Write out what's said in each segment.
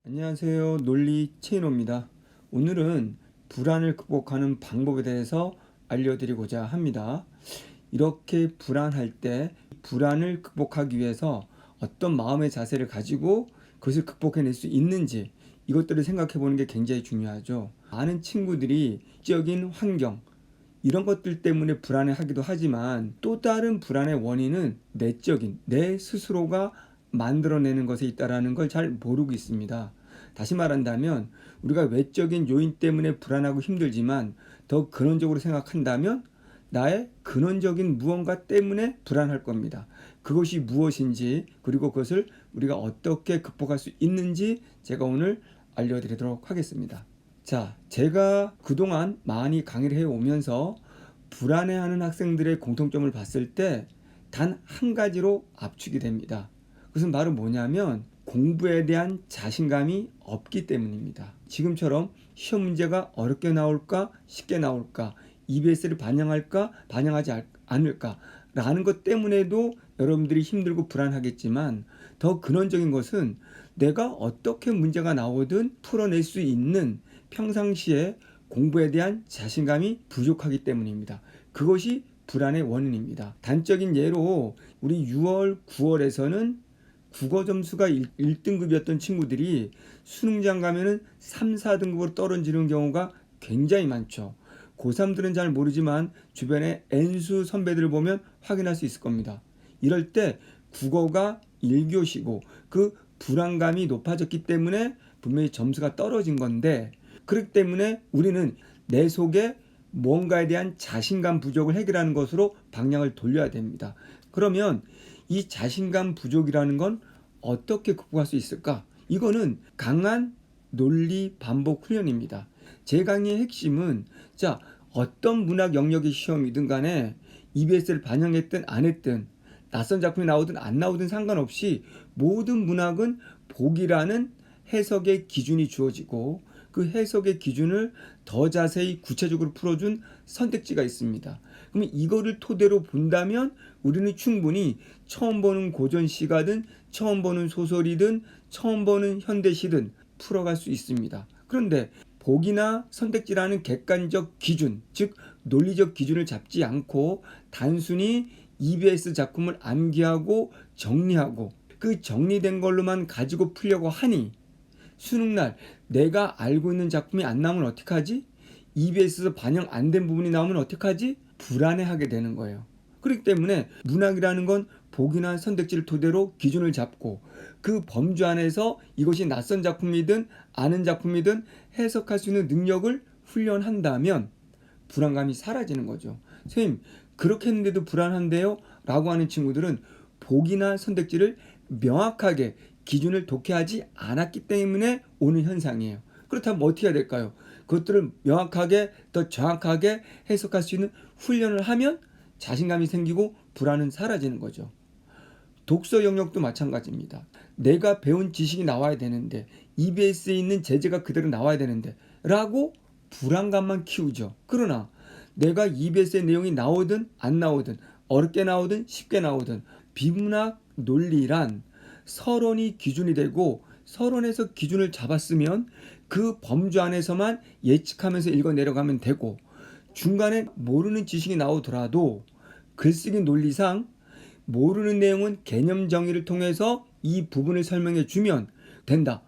안녕하세요. 논리 체인호입니다. 오늘은 불안을 극복하는 방법에 대해서 알려드리고자 합니다. 이렇게 불안할 때 불안을 극복하기 위해서 어떤 마음의 자세를 가지고 그것을 극복해낼 수 있는지 이것들을 생각해 보는 게 굉장히 중요하죠. 많은 친구들이 지적인 환경 이런 것들 때문에 불안해하기도 하지만 또 다른 불안의 원인은 내적인 내 스스로가 만들어내는 것에 있다는 걸 잘 모르고 있습니다. 다시 말한다면 우리가 외적인 요인 때문에 불안하고 힘들지만 더 근원적으로 생각한다면 나의 근원적인 무언가 때문에 불안할 겁니다. 그것이 무엇인지 그리고 그것을 우리가 어떻게 극복할 수 있는지 제가 오늘 알려드리도록 하겠습니다. 자, 제가 그동안 많이 강의를 해오면서 불안해하는 학생들의 공통점을 봤을 때 단 한 가지로 압축이 됩니다. 그것은 바로 뭐냐면 공부에 대한 자신감이 없기 때문입니다. 지금처럼 시험 문제가 어렵게 나올까 쉽게 나올까 EBS를 반영할까 반영하지 않을까 라는 것 때문에도 여러분들이 힘들고 불안하겠지만 더 근원적인 것은 내가 어떻게 문제가 나오든 풀어낼 수 있는 평상시에 공부에 대한 자신감이 부족하기 때문입니다. 그것이 불안의 원인입니다. 단적인 예로 우리 6월, 9월에서는 국어 점수가 1등급이었던 친구들이 수능장 가면은 3, 4등급으로 떨어지는 경우가 굉장히 많죠. 고3들은 잘 모르지만 주변에 N수 선배들을 보면 확인할 수 있을 겁니다. 이럴 때 국어가 1교시고 그 불안감이 높아졌기 때문에 분명히 점수가 떨어진 건데 그렇기 때문에 우리는 내 속에 뭔가에 대한 자신감 부족을 해결하는 것으로 방향을 돌려야 됩니다. 그러면 이 자신감 부족이라는 건 어떻게 극복할 수 있을까? 이거는 강한 논리 반복 훈련입니다. 제 강의의 핵심은 자, 어떤 문학 영역의 시험이든 간에 EBS를 반영했든 안 했든 낯선 작품이 나오든 안 나오든 상관없이 모든 문학은 복이라는 해석의 기준이 주어지고 그 해석의 기준을 더 자세히 구체적으로 풀어준 선택지가 있습니다. 그러면 이거를 토대로 본다면 우리는 충분히 처음 보는 고전시가든 처음 보는 소설이든 처음 보는 현대시든 풀어갈 수 있습니다. 그런데 복이나 선택지라는 객관적 기준, 즉 논리적 기준을 잡지 않고 단순히 EBS 작품을 암기하고 정리하고 그 정리된 걸로만 가지고 풀려고 하니 수능날 내가 알고 있는 작품이 안 나오면 어떡하지? EBS에서 반영 안 된 부분이 나오면 어떡하지? 불안해하게 되는 거예요. 그렇기 때문에 문학이라는 건 복이나 선택지를 토대로 기준을 잡고 그 범주 안에서 이것이 낯선 작품이든 아는 작품이든 해석할 수 있는 능력을 훈련한다면 불안감이 사라지는 거죠. 선생님 그렇게 했는데도 불안한데요? 라고 하는 친구들은 복이나 선택지를 명확하게 기준을 독해하지 않았기 때문에 오는 현상이에요. 그렇다면 어떻게 해야 될까요? 그것들을 명확하게 더 정확하게 해석할 수 있는 훈련을 하면 자신감이 생기고 불안은 사라지는 거죠. 독서 영역도 마찬가지입니다. 내가 배운 지식이 나와야 되는데 EBS에 있는 제재가 그대로 나와야 되는데 라고 불안감만 키우죠. 그러나 내가 EBS의 내용이 나오든 안 나오든 어렵게 나오든 쉽게 나오든 비문학 논리란 서론이 기준이 되고 서론에서 기준을 잡았으면 그 범주 안에서만 예측하면서 읽어 내려가면 되고 중간에 모르는 지식이 나오더라도 글쓰기 논리상 모르는 내용은 개념 정의를 통해서 이 부분을 설명해 주면 된다.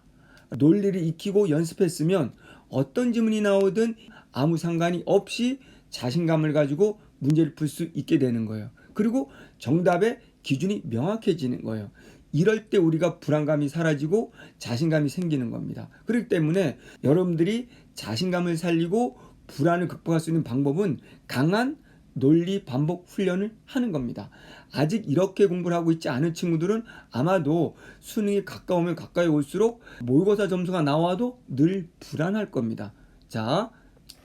논리를 익히고 연습했으면 어떤 지문이 나오든 아무 상관이 없이 자신감을 가지고 문제를 풀 수 있게 되는 거예요. 그리고 정답의 기준이 명확해지는 거예요. 이럴 때 우리가 불안감이 사라지고 자신감이 생기는 겁니다. 그렇기 때문에 여러분들이 자신감을 살리고 불안을 극복할 수 있는 방법은 강한 논리 반복 훈련을 하는 겁니다. 아직 이렇게 공부를 하고 있지 않은 친구들은 아마도 수능이 가까우면 가까이 올수록 모의고사 점수가 나와도 늘 불안할 겁니다. 자,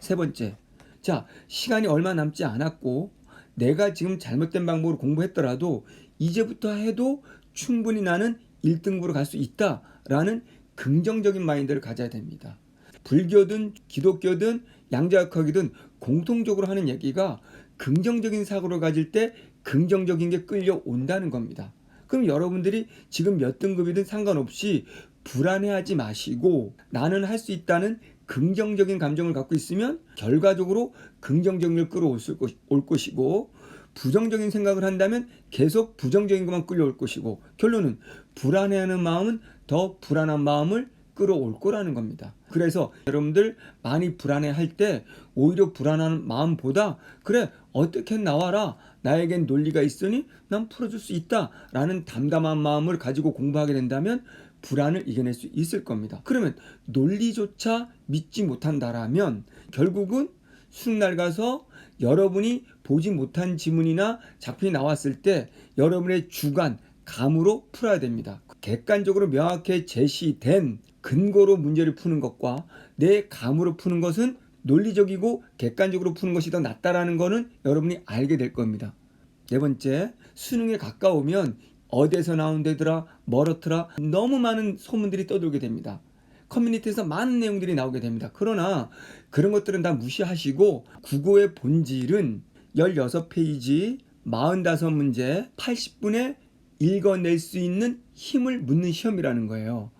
세 번째. 자, 시간이 얼마 남지 않았고 내가 지금 잘못된 방법으로 공부했더라도 이제부터 해도 충분히 나는 1등급으로 갈 수 있다라는 긍정적인 마인드를 가져야 됩니다. 불교든 기독교든 양자역학이든 공통적으로 하는 얘기가 긍정적인 사고를 가질 때 긍정적인 게 끌려온다는 겁니다. 그럼 여러분들이 지금 몇 등급이든 상관없이 불안해하지 마시고 나는 할 수 있다는 긍정적인 감정을 갖고 있으면 결과적으로 긍정적인 걸 끌어올 것이고, 부정적인 생각을 한다면 계속 부정적인 것만 끌어올 것이고, 결론은 불안해하는 마음은 더 불안한 마음을 끌어올 거라는 겁니다. 그래서 여러분들 많이 불안해할 때 오히려 불안한 마음보다 그래 어떻게 나와라, 나에겐 논리가 있으니 난 풀어줄 수 있다 라는 담담한 마음을 가지고 공부하게 된다면 불안을 이겨낼 수 있을 겁니다. 그러면 논리조차 믿지 못한다라면 결국은 수능날 가서 여러분이 보지 못한 지문이나 작품이 나왔을 때 여러분의 주관, 감으로 풀어야 됩니다. 객관적으로 명확하게 제시된 근거로 문제를 푸는 것과 내 감으로 푸는 것은 논리적이고 객관적으로 푸는 것이 더 낫다라는 것은 여러분이 알게 될 겁니다. 네 번째, 수능에 가까우면 어디에서 나온 데더라, 멀었더라 너무 많은 소문들이 떠돌게 됩니다. 커뮤니티에서 많은 내용들이 나오게 됩니다. 그러나 그런 것들은 다 무시하시고 국어의 본질은 16페이지 45문제 80분에 읽어낼 수 있는 힘을 묻는 시험이라는 거예요.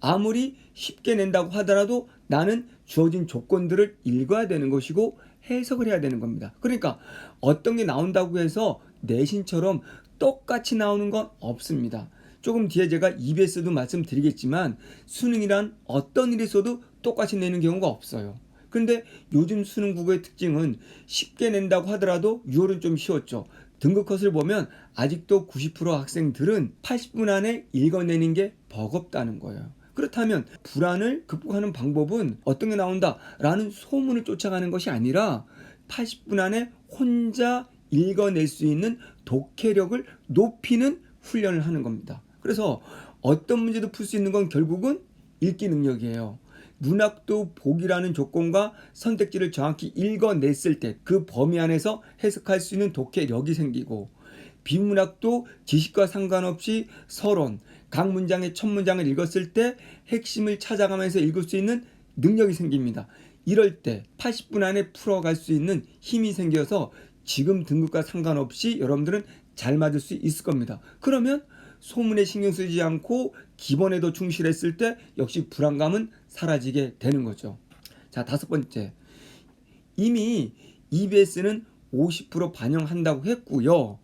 아무리 쉽게 낸다고 하더라도 나는 주어진 조건들을 읽어야 되는 것이고 해석을 해야 되는 겁니다. 그러니까 어떤 게 나온다고 해서 내신처럼 똑같이 나오는 건 없습니다. 조금 뒤에 제가 EBS도 말씀드리겠지만 수능이란 어떤 일이 있어도 똑같이 내는 경우가 없어요. 근데 요즘 수능 국어의 특징은 쉽게 낸다고 하더라도 6월은 좀 쉬웠죠. 등급 컷을 보면 아직도 90% 학생들은 80분 안에 읽어내는 게 버겁다는 거예요. 그렇다면 불안을 극복하는 방법은 어떤 게 나온다라는 소문을 쫓아가는 것이 아니라 80분 안에 혼자 읽어낼 수 있는 독해력을 높이는 훈련을 하는 겁니다. 그래서 어떤 문제도 풀 수 있는 건 결국은 읽기 능력이에요. 문학도 보기라는 조건과 선택지를 정확히 읽어냈을 때 그 범위 안에서 해석할 수 있는 독해력이 생기고, 비문학도 지식과 상관없이 서론, 각 문장의 첫 문장을 읽었을 때 핵심을 찾아가면서 읽을 수 있는 능력이 생깁니다. 이럴 때 80분 안에 풀어갈 수 있는 힘이 생겨서 지금 등급과 상관없이 여러분들은 잘 맞을 수 있을 겁니다. 그러면 소문에 신경 쓰지 않고 기본에도 충실했을 때 역시 불안감은 사라지게 되는 거죠. 자, 5번째. 이미 EBS는 50% 반영한다고 했고요.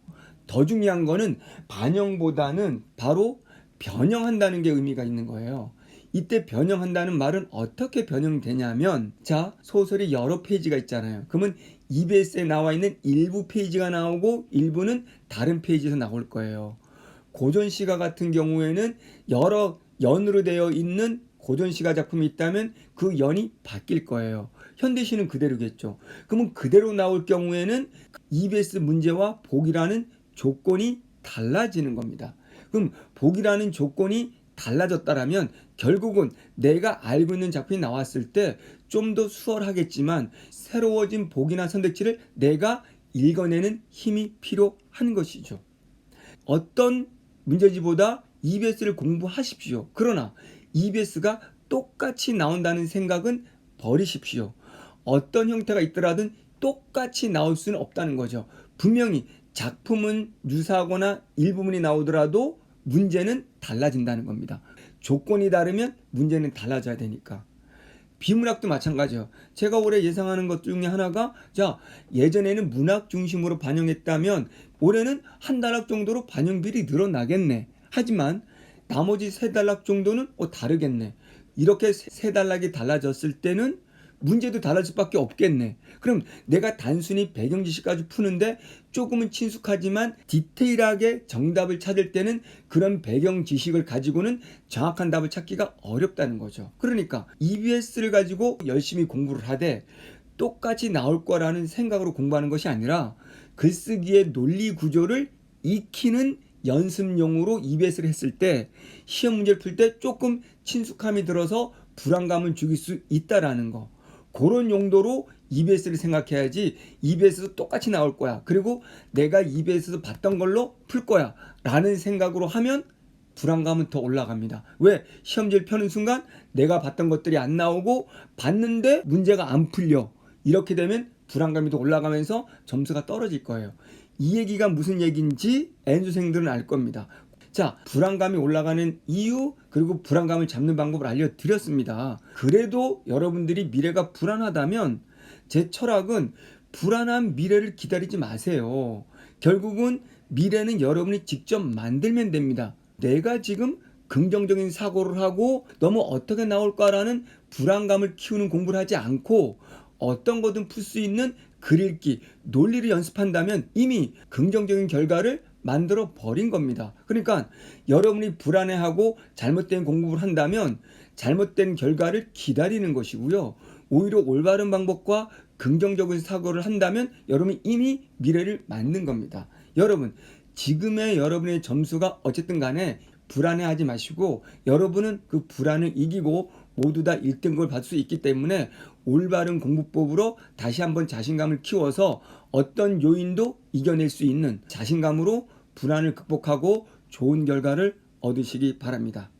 더 중요한 거는 반영보다는 바로 변형한다는 게 의미가 있는 거예요. 이때 변형한다는 말은 어떻게 변형되냐면, 자, 소설이 여러 페이지가 있잖아요. 그러면 EBS에 나와 있는 일부 페이지가 나오고 일부는 다른 페이지에서 나올 거예요. 고전시가 같은 경우에는 여러 연으로 되어 있는 고전시가 작품이 있다면 그 연이 바뀔 거예요. 현대시는 그대로겠죠. 그러면 그대로 나올 경우에는 EBS 문제와 보기라는 조건이 달라지는 겁니다. 그럼 보기라는 조건이 달라졌다라면 결국은 내가 알고 있는 작품이 나왔을 때 좀 더 수월하겠지만 새로워진 보기나 선택지를 내가 읽어내는 힘이 필요한 것이죠. 어떤 문제지보다 EBS를 공부하십시오. 그러나 EBS가 똑같이 나온다는 생각은 버리십시오. 어떤 형태가 있더라든 똑같이 나올 수는 없다는 거죠. 분명히 작품은 유사하거나 일부분이 나오더라도 문제는 달라진다는 겁니다. 조건이 다르면 문제는 달라져야 되니까. 비문학도 마찬가지예요. 제가 올해 예상하는 것 중에 하나가, 자, 예전에는 문학 중심으로 반영했다면 올해는 한 단락 정도로 반영비율이 늘어나겠네. 하지만 나머지 세 단락 정도는 다르겠네. 이렇게 세 단락이 달라졌을 때는 문제도 달라질 수밖에 없겠네. 그럼 내가 단순히 배경 지식까지 푸는데 조금은 친숙하지만 디테일하게 정답을 찾을 때는 그런 배경 지식을 가지고는 정확한 답을 찾기가 어렵다는 거죠. 그러니까 EBS를 가지고 열심히 공부를 하되 똑같이 나올 거라는 생각으로 공부하는 것이 아니라 글쓰기의 논리 구조를 익히는 연습용으로 EBS를 했을 때 시험 문제를 풀 때 조금 친숙함이 들어서 불안감을 죽일 수 있다라는 거. 그런 용도로 EBS를 생각해야지 EBS도 똑같이 나올 거야. 그리고 내가 EBS에서 봤던 걸로 풀 거야. 라는 생각으로 하면 불안감은 더 올라갑니다. 왜? 시험지를 펴는 순간 내가 봤던 것들이 안 나오고 봤는데 문제가 안 풀려. 이렇게 되면 불안감이 더 올라가면서 점수가 떨어질 거예요. 이 얘기가 무슨 얘기인지 N수생들은 알 겁니다. 자, 불안감이 올라가는 이유 그리고 불안감을 잡는 방법을 알려드렸습니다. 그래도 여러분들이 미래가 불안하다면 제 철학은 불안한 미래를 기다리지 마세요. 결국은 미래는 여러분이 직접 만들면 됩니다. 내가 지금 긍정적인 사고를 하고 너무 어떻게 나올까라는 불안감을 키우는 공부를 하지 않고 어떤 거든 풀 수 있는 글 읽기, 논리를 연습한다면 이미 긍정적인 결과를 만들어 버린 겁니다. 그러니까 여러분이 불안해하고 잘못된 공부를 한다면 잘못된 결과를 기다리는 것이고요. 오히려 올바른 방법과 긍정적인 사고를 한다면 여러분이 이미 미래를 만든 겁니다. 여러분, 지금의 여러분의 점수가 어쨌든 간에 불안해하지 마시고 여러분은 그 불안을 이기고 모두 다 1등급을 받을 수 있기 때문에 올바른 공부법으로 다시 한번 자신감을 키워서 어떤 요인도 이겨낼 수 있는 자신감으로 불안을 극복하고 좋은 결과를 얻으시기 바랍니다.